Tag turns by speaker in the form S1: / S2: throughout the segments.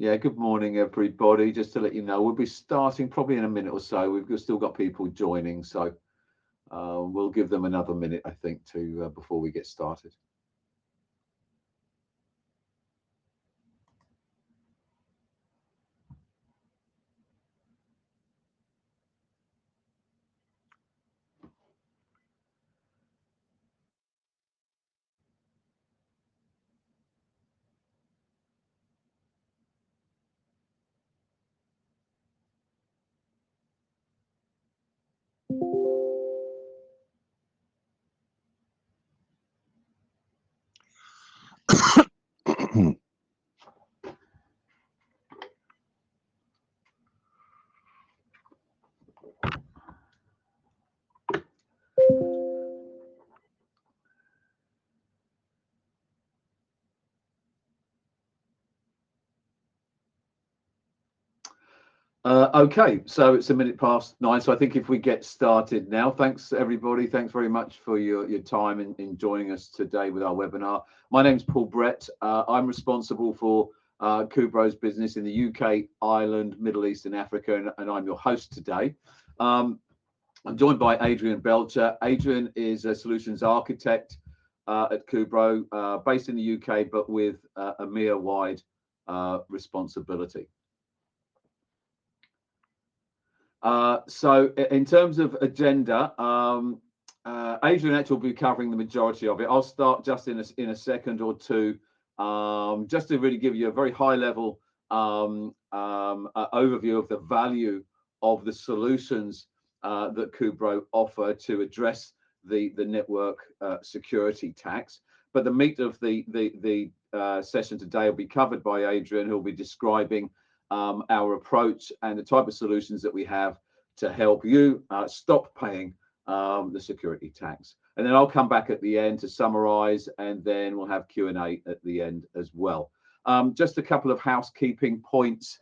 S1: Yeah, good morning, everybody. Just to let you know, we'll be starting probably in a minute or so. Still got people joining, so we'll give them another minute, I think, to before we get started. Okay, so it's 9:01, so I think if we get started now, thanks everybody. Thanks very much for your time in joining us today with our webinar. My name's Paul Brett. I'm responsible for Kubro's business in the UK, Ireland, Middle East and Africa, and I'm your host today. I'm joined by Adrian Belcher. Adrian is a solutions architect at Kubro, based in the UK, but with EMEA-wide responsibility. So in terms of agenda, Adrian actually will be covering the majority of it. I'll start just in a second or two, just to really give you a very high level overview of the value of the solutions that Kubro offer to address the network security tax. But the meat of the session today will be covered by Adrian, who will be describing our approach and the type of solutions that we have to help you stop paying the security tax. And then I'll come back at the end to summarize, and then we'll have Q&A at the end as well. Just a couple of housekeeping points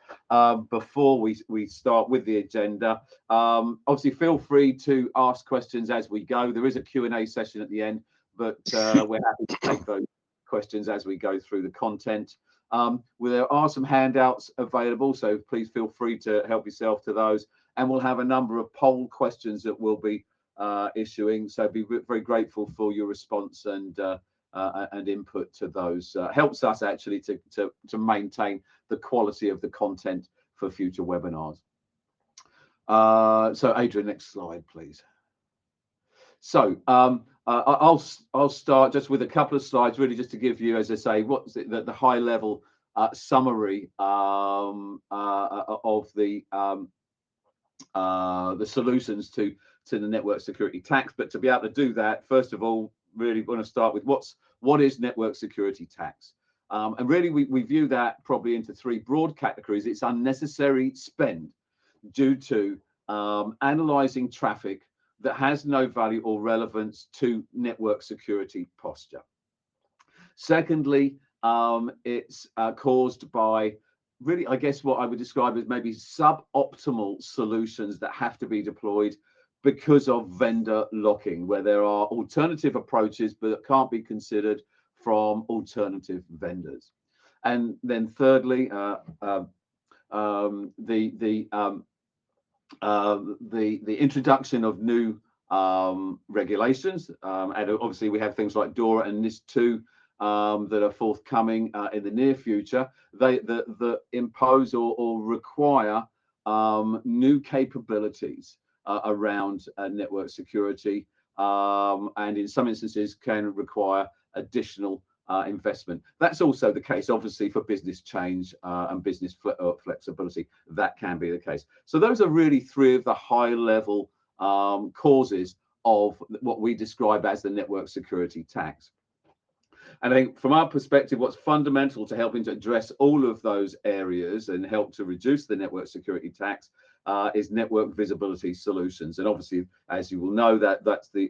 S1: before we start with the agenda. Obviously, feel free to ask questions as we go. There is a Q&A session at the end, but we're happy to take those questions as we go through the content. There are some handouts available, so please feel free to help yourself to those. And we'll have a number of poll questions that we'll be issuing. So be very grateful for your response and input to those. Helps us actually to maintain the quality of the content for future webinars. So Adrian, next slide, please. So I'll start just with a couple of slides, really just to give you, as I say, what's the high level summary of the solutions to the network security tax. But to be able to do that, first of all, really want to start with what is network security tax, and really we view that probably into three broad categories. It's unnecessary spend due to analyzing traffic that has no value or relevance to network security posture. Secondly, it's caused by really, I guess, what I would describe as maybe suboptimal solutions that have to be deployed because of vendor locking, where there are alternative approaches but that can't be considered from alternative vendors. And then thirdly, the introduction of new regulations, and obviously we have things like DORA and NIS2 that are forthcoming in the near future. That impose or require new capabilities around network security, and in some instances can require additional investment. That's also the case, obviously, for business change and business flexibility. That can be the case. So those are really three of the high-level causes of what we describe as the network security tax. And I think from our perspective, what's fundamental to helping to address all of those areas and help to reduce the network security tax is network visibility solutions. And obviously, as you will know, that's the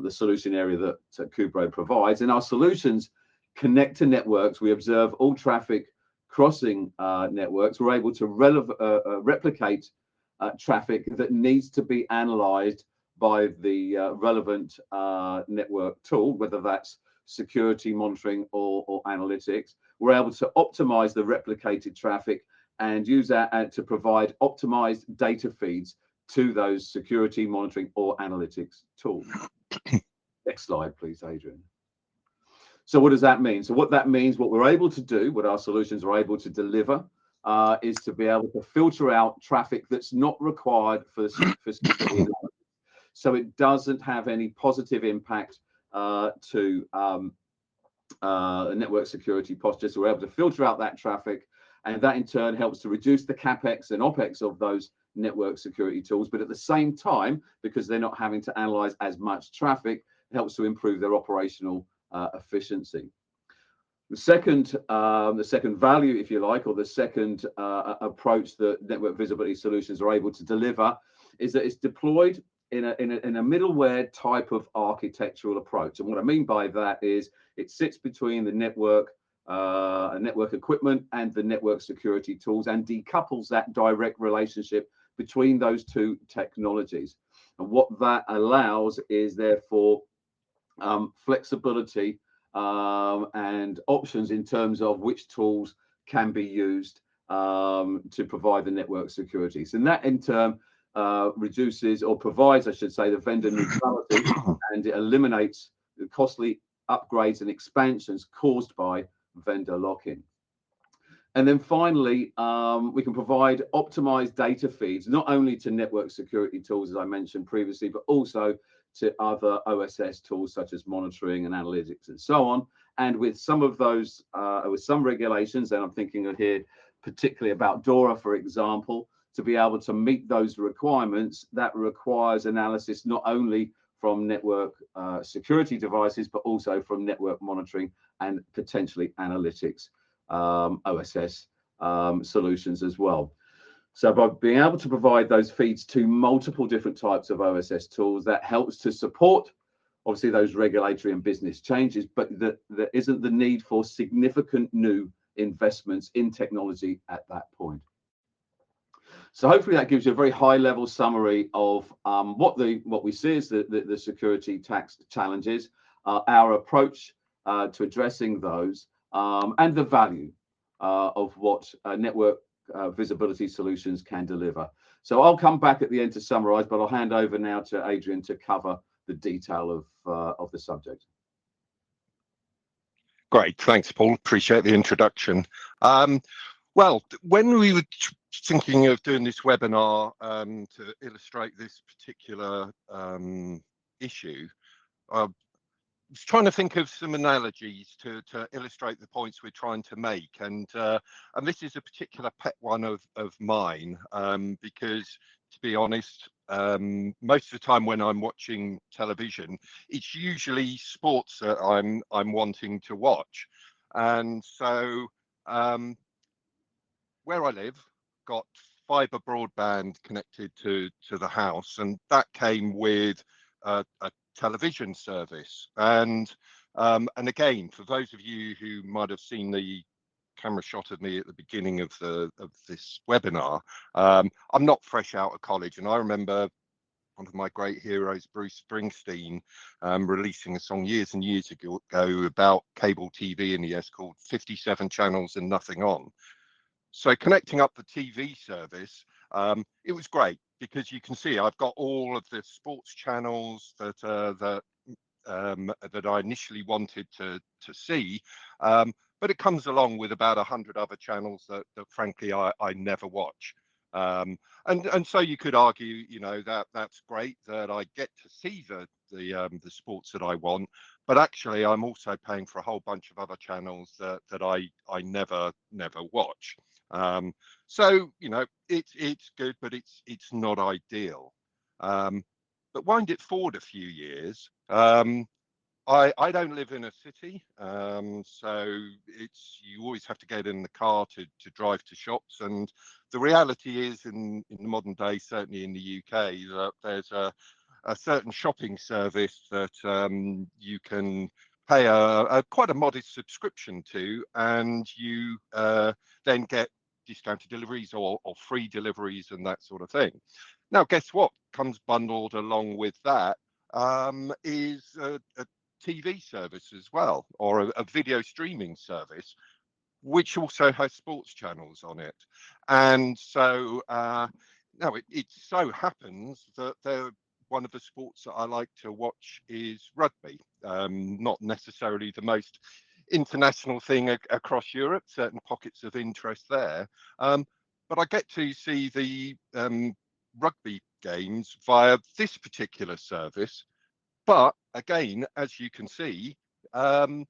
S1: solution area that Kubro provides. And our solutions connect to networks. We observe all traffic crossing networks. We're able to replicate traffic that needs to be analyzed by the relevant network tool, whether that's security monitoring or analytics. we're able to optimize the replicated traffic and use that to provide optimized data feeds to those security monitoring or analytics tools. Next slide, please, Adrian. So what does that mean? So what that means, what we're able to do, what our solutions are able to deliver, is to be able to filter out traffic that's not required for security. So it doesn't have any positive impact to network security posture. So we're able to filter out that traffic, and that in turn helps to reduce the capex and opex of those network security tools. But at the same time, because they're not having to analyze as much traffic, it helps to improve their operational efficiency. The second value, if you like, or the second approach that network visibility solutions are able to deliver is that it's deployed in a middleware type of architectural approach. And what I mean by that is it sits between the network equipment and the network security tools, and decouples that direct relationship between those two technologies. And what that allows is therefore flexibility and options in terms of which tools can be used to provide the network security. So that in turn reduces, or provides, I should say, the vendor neutrality, and it eliminates the costly upgrades and expansions caused by vendor lock-in. And then finally, we can provide optimized data feeds, not only to network security tools, as I mentioned previously, but also to other OSS tools such as monitoring and analytics and so on. And with some of those, with some regulations, and I'm thinking of here particularly about DORA, for example, to be able to meet those requirements, that requires analysis not only from network security devices, but also from network monitoring and potentially analytics OSS solutions as well. So by being able to provide those feeds to multiple different types of OSS tools, that helps to support obviously those regulatory and business changes, but there isn't the need for significant new investments in technology at that point. So hopefully that gives you a very high level summary of what we see as the security tax challenges, our approach to addressing those, and the value of what network visibility solutions can deliver. So I'll come back at the end to summarize, but I'll hand over now to Adrian to cover the detail of the subject.
S2: Great, thanks, Paul. Appreciate the introduction. Well, when we were thinking of doing this webinar to illustrate this particular issue, I was trying to think of some analogies to illustrate the points we're trying to make, and this is a particular pet one of mine, because to be honest, most of the time when I'm watching television, it's usually sports that I'm wanting to watch, and so where I live got fiber broadband connected to the house, and that came with a television service. And again, for those of you who might have seen the camera shot of me at the beginning of this webinar, I'm not fresh out of college, and I remember one of my great heroes, Bruce Springsteen, releasing a song years and years ago about cable TV in the US called 57 Channels and Nothing On. So connecting up the TV service, it was great, because you can see I've got all of the sports channels that I initially wanted to see, but it comes along with about 100 other channels that frankly I never watch. And so you could argue, you know, that's great that I get to see the sports that I want, but actually I'm also paying for a whole bunch of other channels that I never watch. So you know, it's good, but it's not ideal. But wind it forward a few years. I don't live in a city, so you always have to get in the car to drive to shops, and the reality is in the modern day, certainly in the UK, that there's a certain shopping service that you can pay quite a modest subscription to, and you then get discounted deliveries or free deliveries and that sort of thing. Now, guess what comes bundled along with that is a TV service as well, or a video streaming service, which also has sports channels on it. And so now it so happens that one of the sports that I like to watch is rugby. Not necessarily the most international thing across Europe, certain pockets of interest there. But I get to see the rugby games via this particular service. But again, as you can see, I'm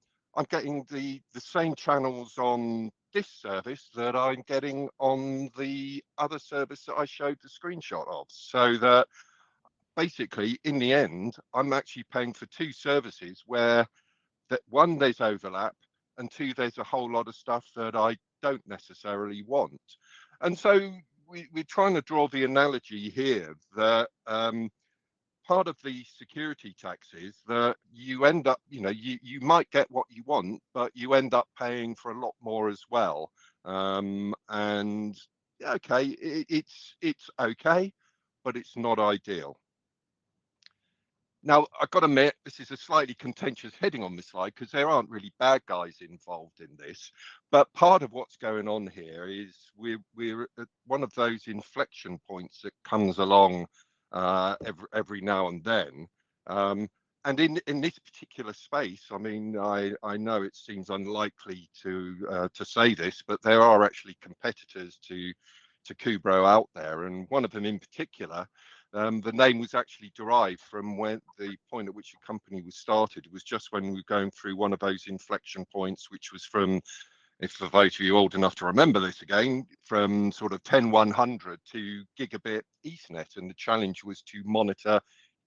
S2: getting the same channels on this service that I'm getting on the other service that I showed the screenshot of. So that basically, in the end, I'm actually paying for two services where that one, there's overlap, and two, there's a whole lot of stuff that I don't necessarily want. And so we're trying to draw the analogy here that part of the security tax is that you end up, you might get what you want, but you end up paying for a lot more as well. And okay, it's okay, but it's not ideal. Now, I've got to admit, this is a slightly contentious heading on this slide because there aren't really bad guys involved in this. But part of what's going on here is we're at one of those inflection points that comes along every now and then. And in this particular space, I mean, I know it seems unlikely to say this, but there are actually competitors to Kubro out there, and one of them in particular. The name was actually derived from when the point at which the company was started. It was just when we were going through one of those inflection points, which was from, if for those of you old enough to remember this again, from sort of 10100 to gigabit Ethernet. And the challenge was to monitor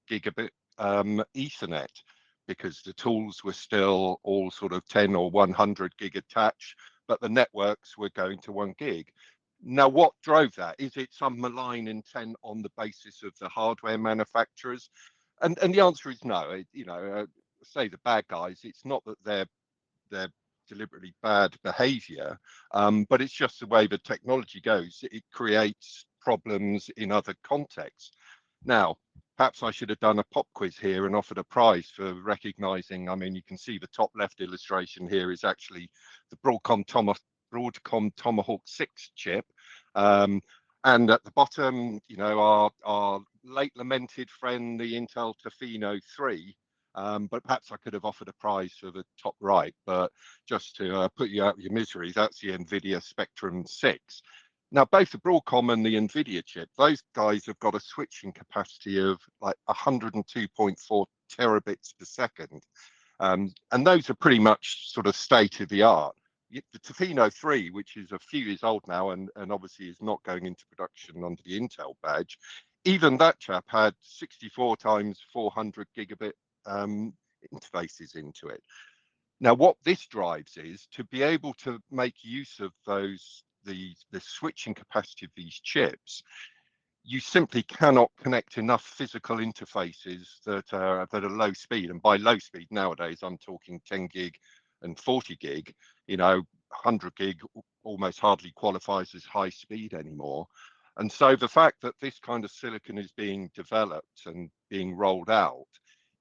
S2: gigabit Ethernet because the tools were still all sort of 10 or 100 gig attached, but the networks were going to 1 gig. Now, what drove that? Is it some malign intent on the basis of the hardware manufacturers? And the answer is no. Say the bad guys. It's not that they're deliberately bad behaviour, but it's just the way the technology goes. It creates problems in other contexts. Now, perhaps I should have done a pop quiz here and offered a prize for recognising. I mean, you can see the top left illustration here is actually the Broadcom Tomahawk 6 chip. And at the bottom, our late lamented friend, the Intel Tofino 3. But perhaps I could have offered a prize for the top right. But just to put you out of your misery, that's the NVIDIA Spectrum 6. Now, both the Broadcom and the NVIDIA chip, those guys have got a switching capacity of like 102.4 terabits per second. And those are pretty much sort of state of the art. The Tofino 3, which is a few years old now and obviously is not going into production under the Intel badge, even that chap had 64 times 400 gigabit interfaces into it. Now, what this drives is to be able to make use of the switching capacity of these chips. You simply cannot connect enough physical interfaces that are low speed. And by low speed nowadays, I'm talking 10 gig and 40 gig. 100 gig almost hardly qualifies as high speed anymore. And so the fact that this kind of silicon is being developed and being rolled out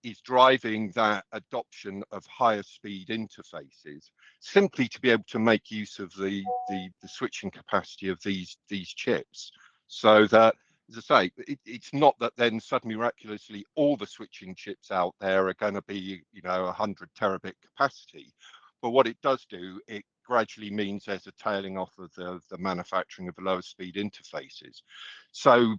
S2: is driving that adoption of higher speed interfaces, simply to be able to make use of the switching capacity of these chips. So that, as I say, it's not that then suddenly miraculously all the switching chips out there are going to be 100 terabit capacity. But what it does do, it gradually means there's a tailing off of the manufacturing of the lower speed interfaces. So,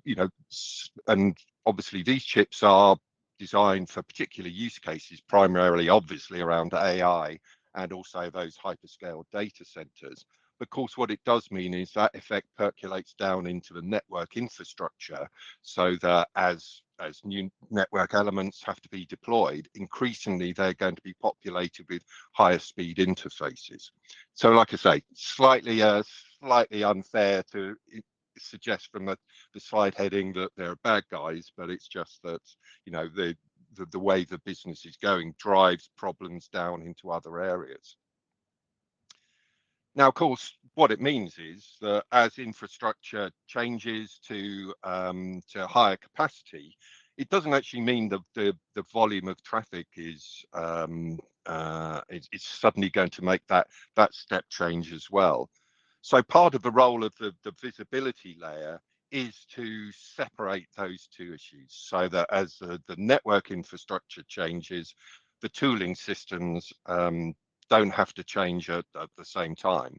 S2: and obviously these chips are designed for particular use cases, primarily obviously around AI and also those hyperscale data centers. Of course, what it does mean is that effect percolates down into the network infrastructure, so that as new network elements have to be deployed, increasingly they're going to be populated with higher speed interfaces. So like I say, slightly unfair to suggest from the slide heading that they're bad guys, but it's just that the way the business is going drives problems down into other areas. Now, of course, what it means is that as infrastructure changes to higher capacity, it doesn't actually mean the volume of traffic is it's suddenly going to make that step change as well. So part of the role of the visibility layer is to separate those two issues, so that as the network infrastructure changes, the tooling systems don't have to change at the same time,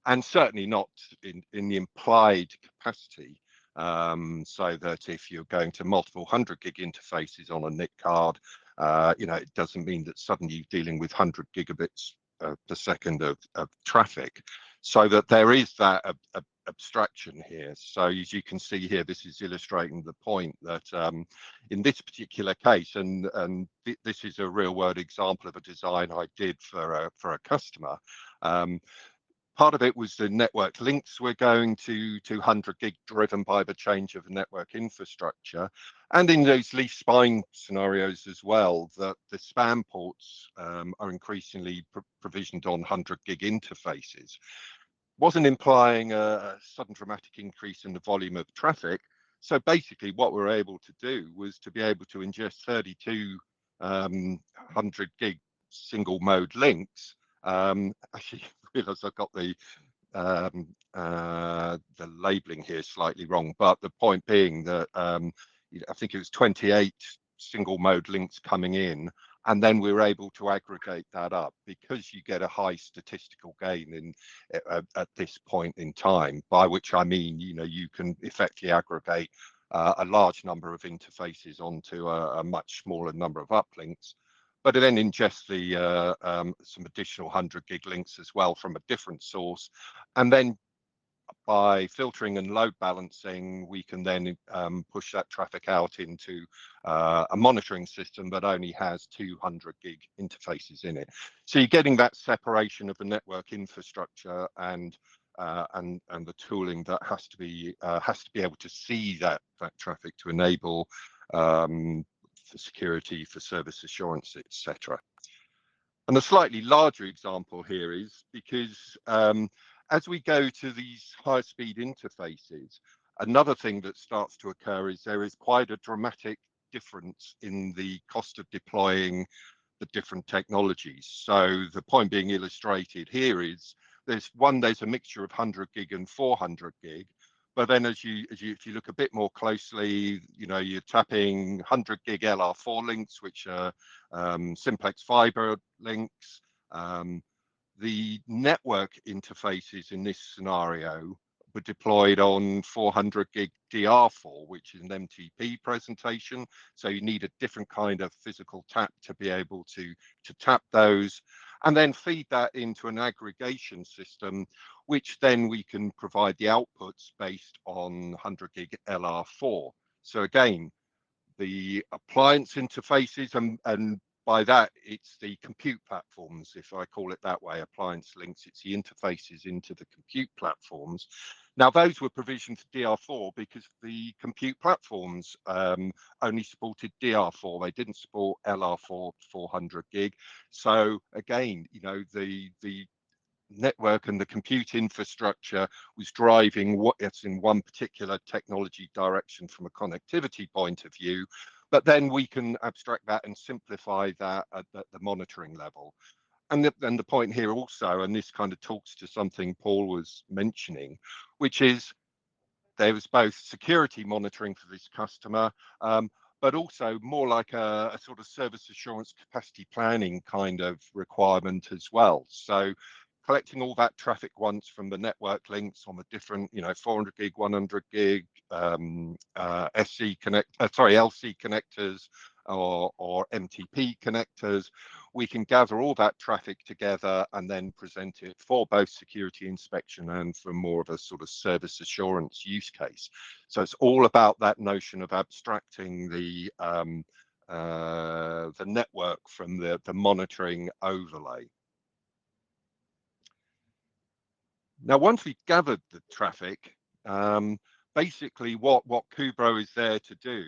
S2: and certainly not in the implied capacity. So that if you're going to multiple 100 gig interfaces on a NIC card, it doesn't mean that suddenly you're dealing with 100 gigabits per second of traffic, so that there is that abstraction here. So as you can see here, this is illustrating the point that in this particular case, and this is a real world example of a design I did for a customer. Part of it was the network links were going to 100 gig, driven by the change of the network infrastructure. And in those leaf spine scenarios as well, that the span ports are increasingly provisioned on 100 gig interfaces. Wasn't implying a sudden dramatic increase in the volume of traffic. So basically what we're able to do was to be able to ingest 32 100 gig single mode links. Actually, I realize I've got the labeling here slightly wrong, but the point being that I think it was 28 single mode links coming in, and then we were able to aggregate that up, because you get a high statistical gain in at this point in time, by which I mean, you can effectively aggregate a large number of interfaces onto a much smaller number of uplinks, but then ingest some additional 100 gig links as well from a different source. And then by filtering and load balancing, we can then push that traffic out into a monitoring system that only has 200 gig interfaces in it. So you're getting that separation of the network infrastructure and the tooling that has to be able to see that traffic to enable for security, for service assurance, etc. And a slightly larger example here is because as we go to these high speed interfaces, another thing that starts to occur is there is quite a dramatic difference in the cost of deploying the different technologies. So the point being illustrated here is there's a mixture of 100 gig and 400 gig. But then if you look a bit more closely, you're tapping 100 gig LR4 links, which are simplex fiber links. The network interfaces in this scenario were deployed on 400 gig DR4, which is an MTP presentation. So you need a different kind of physical tap to be able to tap those, and then feed that into an aggregation system, which then we can provide the outputs based on 100 gig LR4. So again, the appliance interfaces, and by that, it's the compute platforms, if I call it that way, appliance links, it's the interfaces into the compute platforms. Now, those were provisioned for DR4 because the compute platforms only supported DR4. They didn't support LR4 400 gig. So again, the network and the compute infrastructure was driving what's in one particular technology direction from a connectivity point of view, but then we can abstract that and simplify that at the monitoring level. And the point here also, and this kind of talks to something Paul was mentioning, which is there was both security monitoring for this customer, but also more like a sort of service assurance capacity planning kind of requirement as well. So collecting all that traffic once from the network links on the different, 400 gig, 100 gig, LC connectors or MTP connectors, we can gather all that traffic together and then present it for both security inspection and for more of a sort of service assurance use case. So it's all about that notion of abstracting the network from the monitoring overlay. Now, once we've gathered the traffic, basically what Kubro is there to do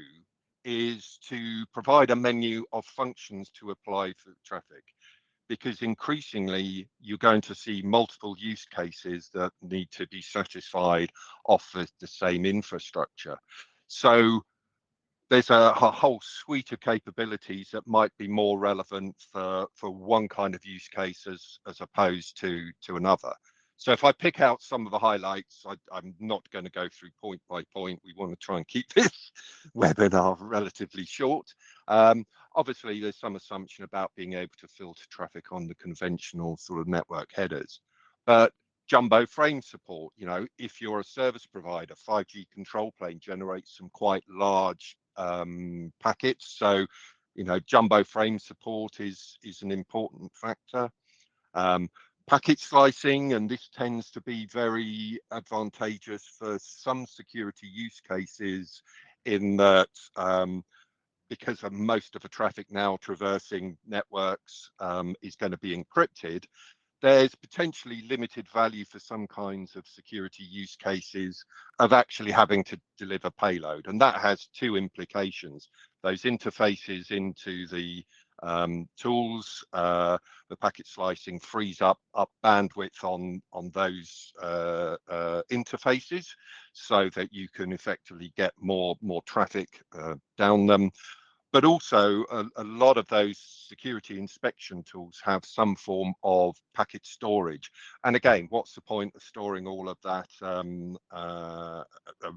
S2: is to provide a menu of functions to apply for traffic, because increasingly you're going to see multiple use cases that need to be satisfied off the same infrastructure. So there's a whole suite of capabilities that might be more relevant for one kind of use case as opposed to another. So if I pick out some of the highlights, I'm not going to go through point by point. We want to try and keep this webinar relatively short. Obviously, there's some assumption about being able to filter traffic on the conventional sort of network headers, but jumbo frame support, you know, if you're a service provider, 5G control plane generates some quite large packets. So, you know, jumbo frame support is an important factor. Packet slicing, and this tends to be very advantageous for some security use cases in that because of most of the traffic now traversing networks is going to be encrypted, there's potentially limited value for some kinds of security use cases of actually having to deliver payload. And that has two implications. Those interfaces into the tools, the packet slicing frees up bandwidth on those interfaces so that you can effectively get more traffic down them. But also a lot of those security inspection tools have some form of packet storage. And again, what's the point of storing all of that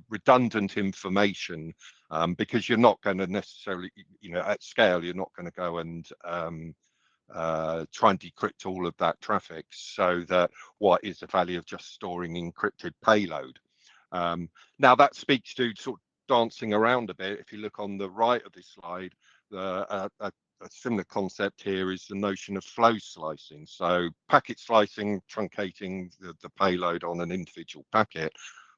S2: redundant information? Because you're not going to necessarily, you know, at scale, you're not going to go and try and decrypt all of that traffic. So that what is the value of just storing encrypted payload? Now that speaks to sort of dancing around a bit. If you look on the right of this slide, a similar concept here is the notion of flow slicing. So packet slicing, truncating the payload on an individual packet,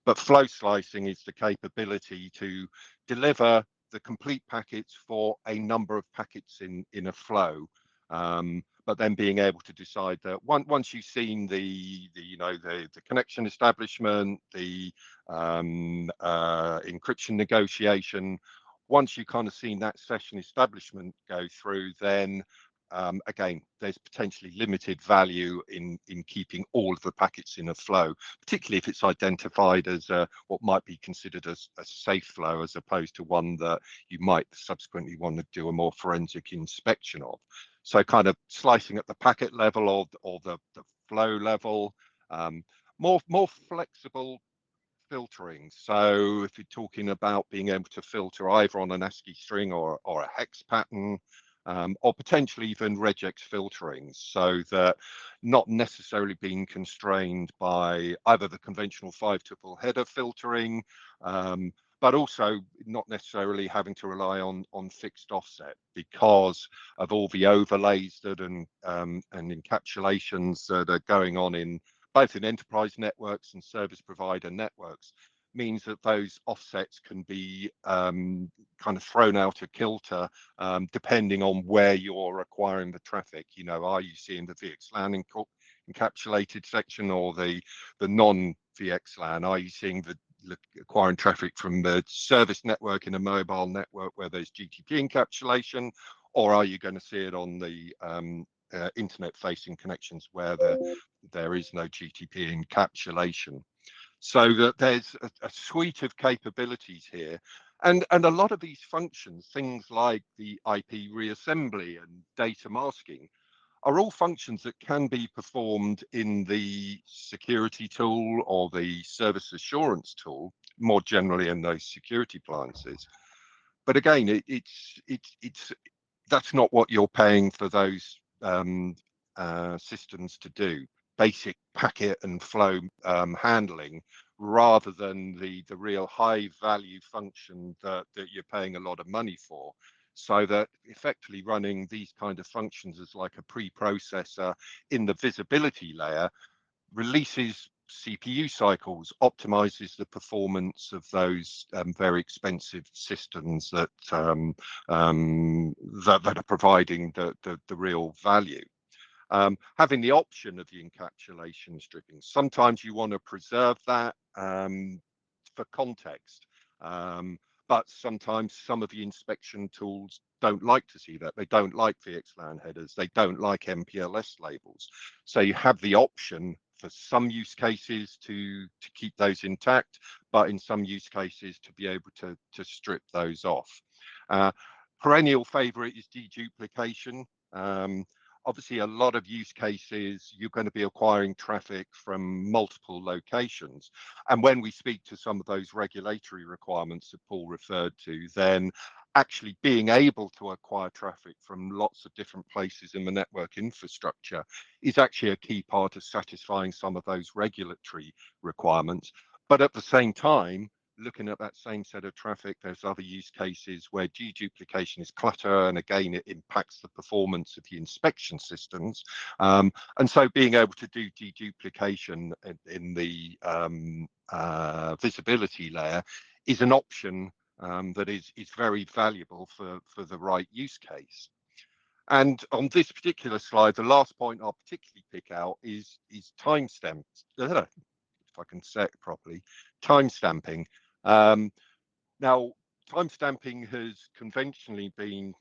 S2: but flow slicing is the capability to deliver the complete packets for a number of packets in a flow. But then being able to decide that once you've seen the connection establishment, the encryption negotiation, once you've kind of seen that session establishment go through, then again, there's potentially limited value in keeping all of the packets in a flow, particularly if it's identified as what might be considered as a safe flow, as opposed to one that you might subsequently want to do a more forensic inspection of. So kind of slicing at the packet level or the flow level, more flexible filtering. So if you're talking about being able to filter either on an ASCII string or a hex pattern, or potentially even regex filtering, so that not necessarily being constrained by either the conventional 5-tuple header filtering, but also not necessarily having to rely on fixed offset because of all the overlays that and encapsulations that are going on in both in enterprise networks and service provider networks, means that those offsets can be kind of thrown out of kilter depending on where you're acquiring the traffic. You know, are you seeing the VXLAN encapsulated section or the non-VXLAN? Are you seeing the acquiring traffic from the service network in a mobile network where there's GTP encapsulation, or are you going to see it on the internet-facing connections where there is no GTP encapsulation? So that there's a suite of capabilities here, and a lot of these functions, things like the IP reassembly and data masking, are all functions that can be performed in the security tool or the service assurance tool, more generally in those security appliances. But again, it's that's not what you're paying for those systems to do. Basic packet and flow handling, rather than the real high value function that you're paying a lot of money for. So that effectively running these kind of functions as like a preprocessor in the visibility layer releases CPU cycles, optimizes the performance of those very expensive systems that that are providing the real value. Having the option of the encapsulation stripping, sometimes you want to preserve that for context, but sometimes some of the inspection tools don't like to see that. They don't like VXLAN headers. They don't like MPLS labels. So you have the option for some use cases to keep those intact, but in some use cases to be able to strip those off. Perennial favorite is deduplication. Obviously, a lot of use cases, you're going to be acquiring traffic from multiple locations. And when we speak to some of those regulatory requirements that Paul referred to, then actually being able to acquire traffic from lots of different places in the network infrastructure is actually a key part of satisfying some of those regulatory requirements. But at the same time, looking at that same set of traffic, there's other use cases where deduplication is clutter, and again, it impacts the performance of the inspection systems. And so being able to do deduplication in the visibility layer is an option that is very valuable for the right use case. And on this particular slide, the last point I'll particularly pick out is timestamps. If I can say it properly, timestamping. Now, timestamping has conventionally been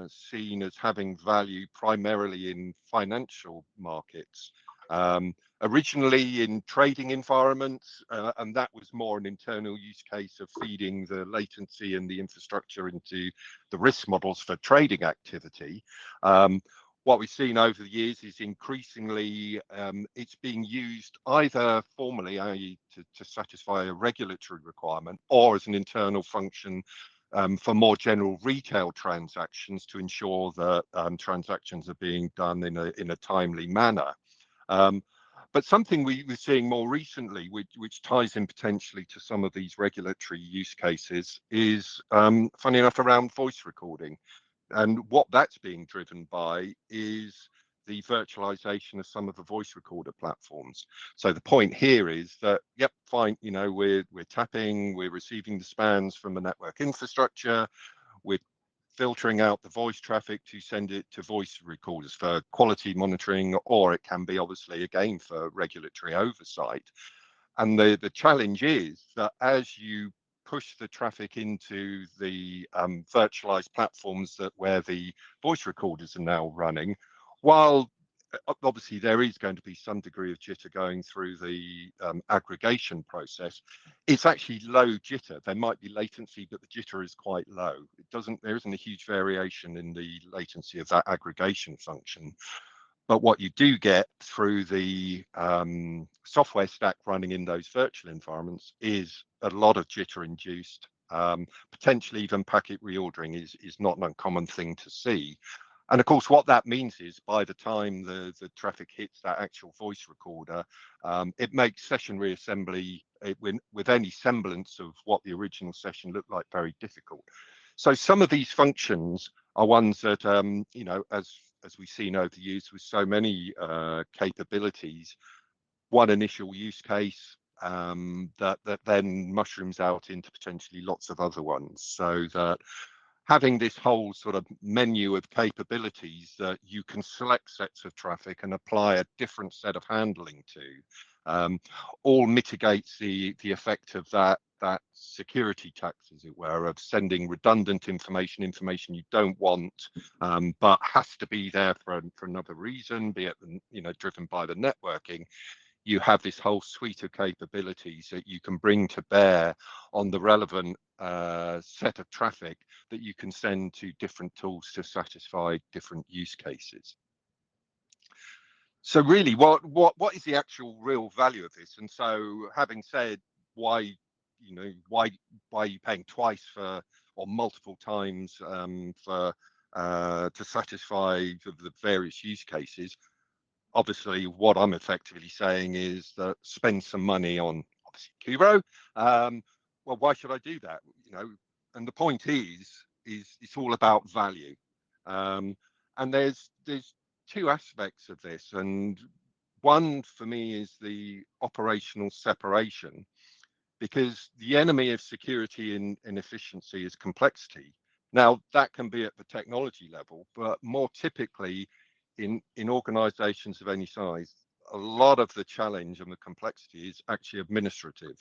S2: seen as having value primarily in financial markets. Originally in trading environments, and that was more an internal use case of feeding the latency and the infrastructure into the risk models for trading activity. What we've seen over the years is increasingly it's being used either formally, i.e. to satisfy a regulatory requirement, or as an internal function for more general retail transactions to ensure that transactions are being done in a timely manner. But something we're seeing more recently, which ties in potentially to some of these regulatory use cases, is funny enough around voice recording. And what that's being driven by is the virtualization of some of the voice recorder platforms. So the point here is that, yep, fine, you know, we're tapping, we're receiving the spans from the network infrastructure, we're filtering out the voice traffic to send it to voice recorders for quality monitoring, or it can be obviously again for regulatory oversight. And the challenge is that as you push the traffic into the virtualized platforms where the voice recorders are now running, while obviously there is going to be some degree of jitter going through the aggregation process, it's actually low jitter. There might be latency, but the jitter is quite low. There isn't a huge variation in the latency of that aggregation function. But what you do get through the software stack running in those virtual environments is a lot of jitter induced. Potentially even packet reordering is not an uncommon thing to see. And of course, what that means is by the time the traffic hits that actual voice recorder, it makes session reassembly with any semblance of what the original session looked like very difficult. So some of these functions are ones that, you know, as we've seen over the years with so many capabilities, one initial use case that then mushrooms out into potentially lots of other ones. So that having this whole sort of menu of capabilities that you can select sets of traffic and apply a different set of handling to, all mitigates the effect of that security tax, as it were, of sending redundant information you don't want, but has to be there for another reason, be it, you know, driven by the networking. You have this whole suite of capabilities that you can bring to bear on the relevant set of traffic that you can send to different tools to satisfy different use cases. So really, what is the actual real value of this? And so, having said why are you paying twice for, or multiple times for to satisfy the various use cases? Obviously, what I'm effectively saying is that spend some money on obviously Kuro. Well, why should I do that? You know, and the point is it's all about value. And there's two aspects of this, and one for me is the operational separation, because the enemy of security and efficiency is complexity. Now, that can be at the technology level, but more typically in organizations of any size, a lot of the challenge and the complexity is actually administrative.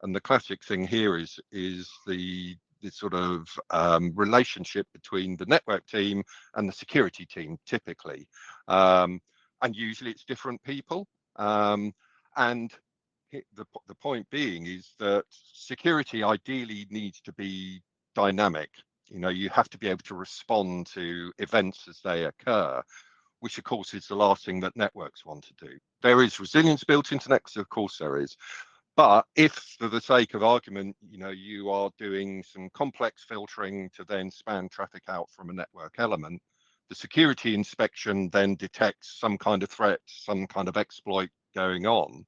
S2: And the classic thing here is the sort of relationship between the network team and the security team, typically. And usually it's different people. And the point being is that security ideally needs to be dynamic. You have to be able to respond to events as they occur, which of course is the last thing that networks want to do. There is resilience built into networks, of course there is. But if, for the sake of argument, you are doing some complex filtering to then span traffic out from a network element, the security inspection then detects some kind of threat, some kind of exploit going on.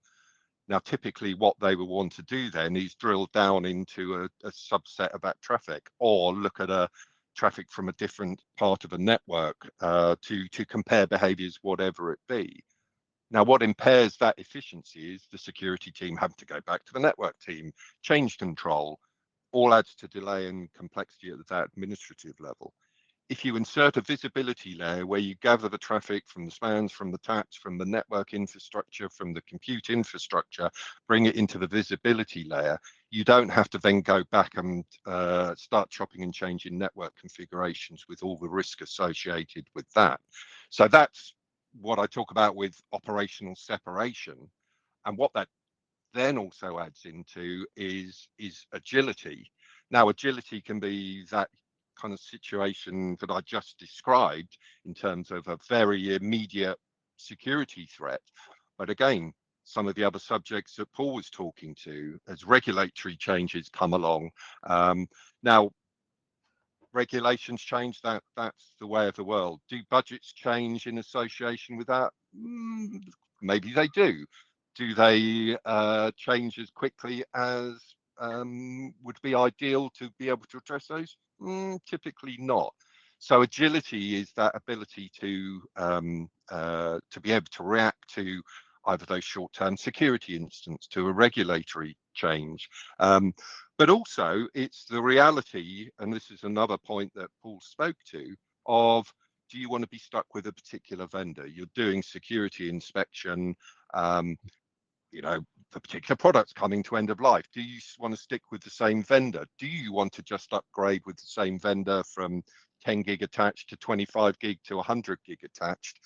S2: Now, typically what they will want to do then is drill down into a subset of that traffic, or look at a traffic from a different part of a network to compare behaviors, whatever it be. Now, what impairs that efficiency is the security team having to go back to the network team, change control, all adds to delay and complexity at that administrative level. If you insert a visibility layer where you gather the traffic from the spans, from the taps, from the network infrastructure, from the compute infrastructure, bring it into the visibility layer, you don't have to then go back and start chopping and changing network configurations with all the risk associated with that. So that's what I talk about with operational separation. And what that then also adds into is agility. Now, agility can be that kind of situation that I just described in terms of a very immediate security threat. But again, some of the other subjects that Paul was talking to, as regulatory changes come along. Now, regulations change, that's the way of the world. Do budgets change in association with that? Maybe they do. Do they change as quickly as would be ideal to be able to address those? Typically not. So agility is that ability to be able to react to either those short-term security incidents, to a regulatory change. But also it's the reality, and this is another point that Paul spoke to, of do you want to be stuck with a particular vendor? You're doing security inspection, the particular product's coming to end of life. Do you want to stick with the same vendor? Do you want to just upgrade with the same vendor from 10 gig attached to 25 gig to 100 gig attached?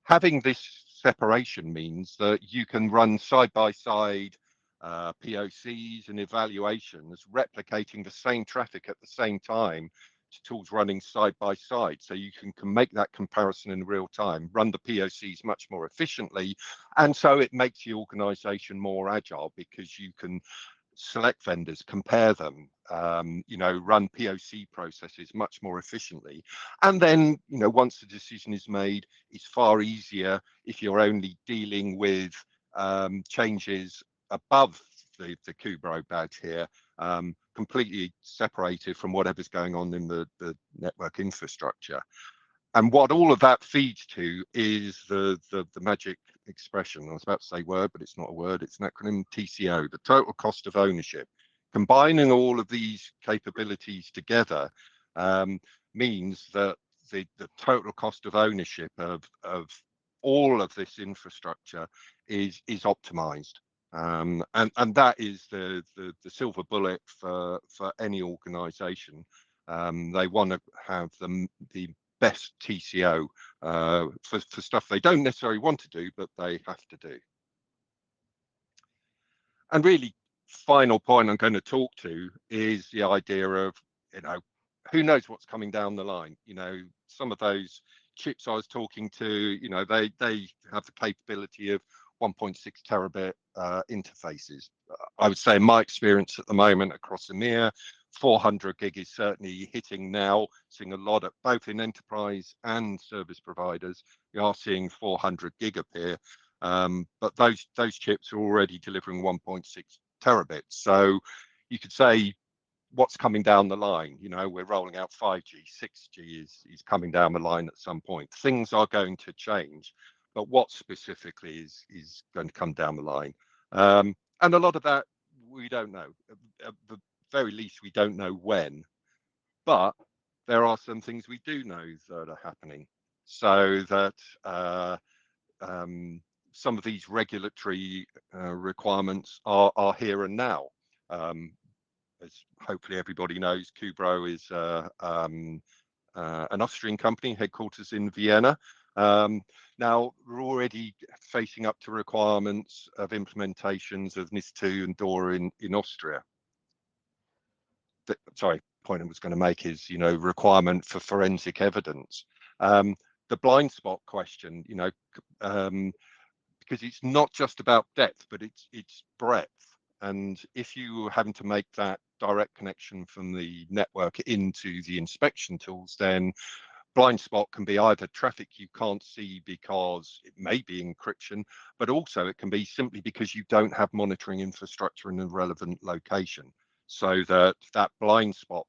S2: Having this separation means that you can run side-by-side POCs and evaluations, replicating the same traffic at the same time to tools running side by side. So you can make that comparison in real time, run the POCs much more efficiently. And so it makes the organization more agile because you can select vendors, compare them, run POC processes much more efficiently. And then, once the decision is made, it's far easier if you're only dealing with changes above the Kubro badge here, completely separated from whatever's going on in the network infrastructure. And what all of that feeds to is the magic expression. I was about to say word, but it's not a word, it's an acronym, TCO, the total cost of ownership. Combining all of these capabilities together means that the total cost of ownership of all of this infrastructure is optimized. And that is the silver bullet for any organization. They want to have the best TCO for stuff they don't necessarily want to do, but they have to do. And really, final point I'm going to talk to is the idea of, who knows what's coming down the line. Some of those chips I was talking to, they have the capability of 1.6 terabit interfaces. I would say in my experience at the moment across EMEA, 400 gig is certainly hitting now, seeing a lot of both in enterprise and service providers. We are seeing 400 gig appear, but those chips are already delivering 1.6 terabits. So you could say, what's coming down the line? We're rolling out 5G, 6G is coming down the line at some point. Things are going to change, but what specifically is going to come down the line? And a lot of that we don't know. At the very least, we don't know when, but there are some things we do know that are happening. So that some of these regulatory requirements are here and now. As hopefully everybody knows, Kubro is an Austrian company, headquarters in Vienna. Now, we're already facing up to requirements of implementations of NIS2 and DORA in Austria. point I was going to make is, requirement for forensic evidence. The blind spot question, because it's not just about depth, but it's breadth. And if you are having to make that direct connection from the network into the inspection tools, then blind spot can be either traffic you can't see because it may be encryption, but also it can be simply because you don't have monitoring infrastructure in a relevant location. So that blind spot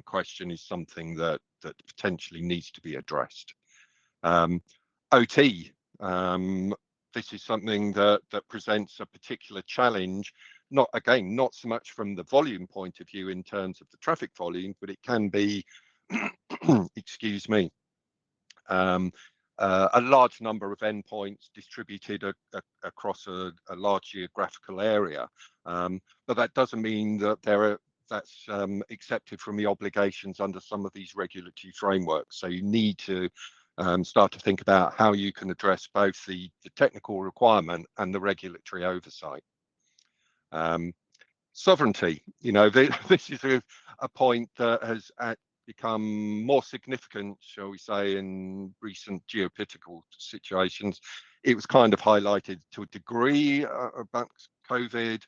S2: question is something that potentially needs to be addressed. OT, this is something that presents a particular challenge, not so much from the volume point of view in terms of the traffic volume, but it can be, excuse me, a large number of endpoints distributed across a large geographical area. But that doesn't mean that that's accepted from the obligations under some of these regulatory frameworks. So you need to start to think about how you can address both the technical requirement and the regulatory oversight. Sovereignty, this is a point that has become more significant, shall we say, in recent geopolitical situations. It was kind of highlighted to a degree about COVID,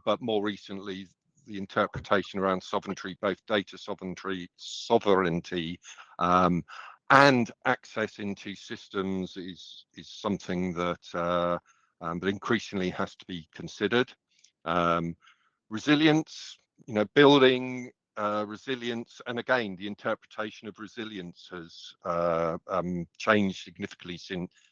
S2: but more recently, the interpretation around sovereignty, both data sovereignty, and access into systems is something that increasingly has to be considered. Resilience, building resilience, and again, the interpretation of resilience has changed significantly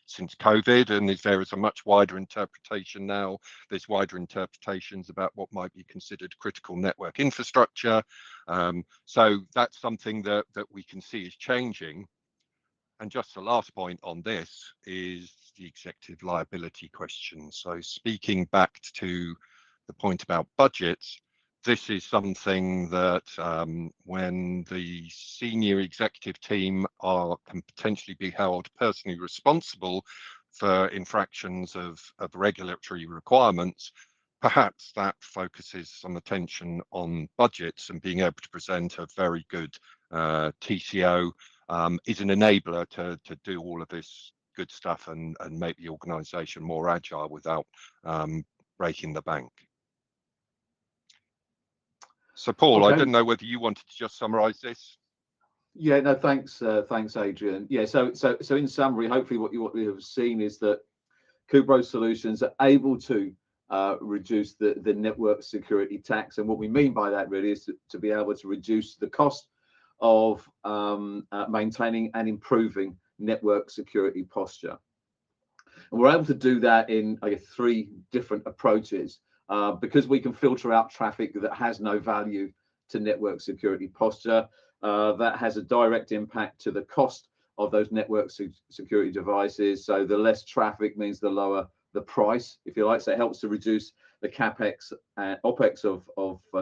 S2: since COVID, and there is a much wider interpretation now. There's wider interpretations about what might be considered critical network infrastructure. So that's something that we can see is changing. And just the last point on this is the executive liability question. So speaking back to the point about budgets, this is something that when the senior executive team can potentially be held personally responsible for infractions of regulatory requirements, perhaps that focuses some attention on budgets, and being able to present a very good TCO is an enabler to do all of this good stuff and make the organization more agile without breaking the bank. So Paul, okay. I didn't know whether you wanted to just summarize this.
S1: Yeah, no, thanks, Adrian. Yeah, so in summary, hopefully what we have seen is that Kubro Solutions are able to reduce the network security tax, and what we mean by that really is to be able to reduce the cost of maintaining and improving network security posture. And we're able to do that in, I guess, 3 different approaches, because we can filter out traffic that has no value to network security posture. That has a direct impact to the cost of those network security devices. So the less traffic means the lower the price, if you like. So it helps to reduce the capex and opex of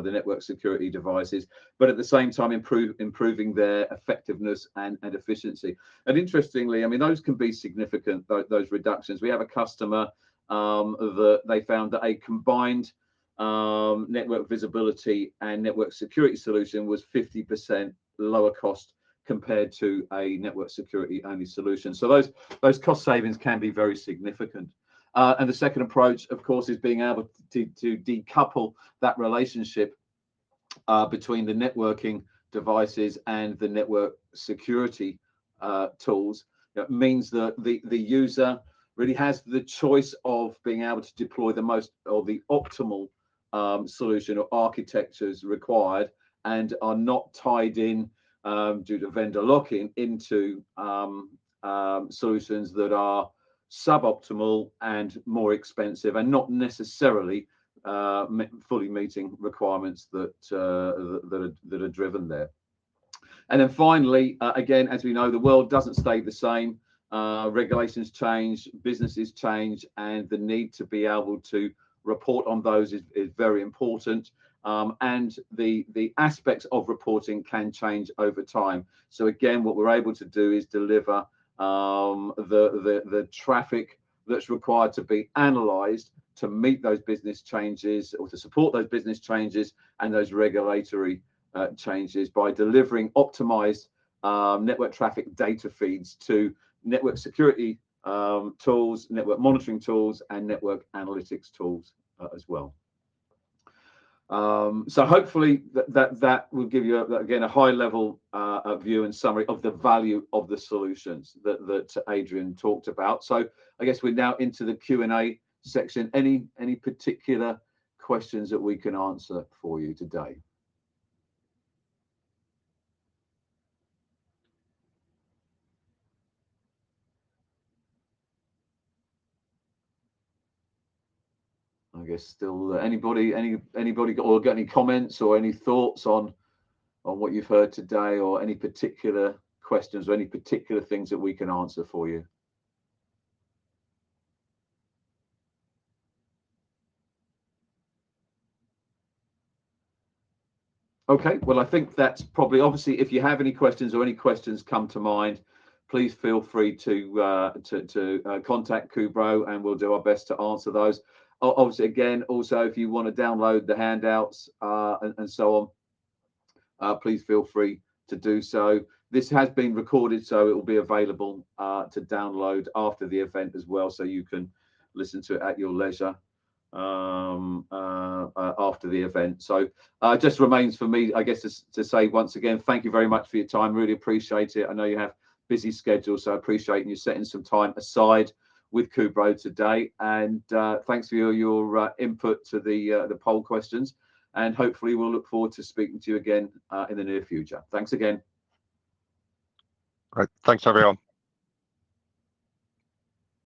S1: the network security devices, but at the same time improving their effectiveness and efficiency. And interestingly, I mean, those can be significant, those reductions. We have a customer that they found that a combined network visibility and network security solution was 50% lower cost compared to a network security only solution. So those cost savings can be very significant. And the second approach, of course, is being able to decouple that relationship between the networking devices and the network security tools. It means that the user really has the choice of being able to deploy the most or the optimal solution or architectures required, and are not tied in due to vendor lock-in into solutions that are suboptimal and more expensive, and not necessarily fully meeting requirements that are driven there. And then finally, again, as we know, the world doesn't stay the same. Regulations change, businesses change, and the need to be able to report on those is very important. And the aspects of reporting can change over time. So again, what we're able to do is deliver the traffic that's required to be analyzed to meet those business changes, or to support those business changes and those regulatory changes by delivering optimized network traffic data feeds to network security tools, network monitoring tools, and network analytics tools as well. So hopefully that will give you again a high level view and summary of the value of the solutions that Adrian talked about. So I guess we're now into the Q&A section. Any particular questions that we can answer for you today? I guess still anybody got any comments or any thoughts on what you've heard today, or any particular questions or any particular things that we can answer for you? Okay, well, I think that's probably, obviously, if you have any questions or any questions come to mind, please feel free to contact Kubro, and we'll do our best to answer those. Obviously, again, also, if you want to download the handouts and so on, please feel free to do so. This has been recorded, so it will be available to download after the event as well, so you can listen to it at your leisure after the event. So just remains for me, I guess, to say once again, thank you very much for your time. Really appreciate it. I know you have busy schedules, so I appreciate you setting some time aside with Kubro today, and thanks for your input to the poll questions, and hopefully we'll look forward to speaking to you again in the near future. Thanks again.
S2: Right. Thanks, everyone.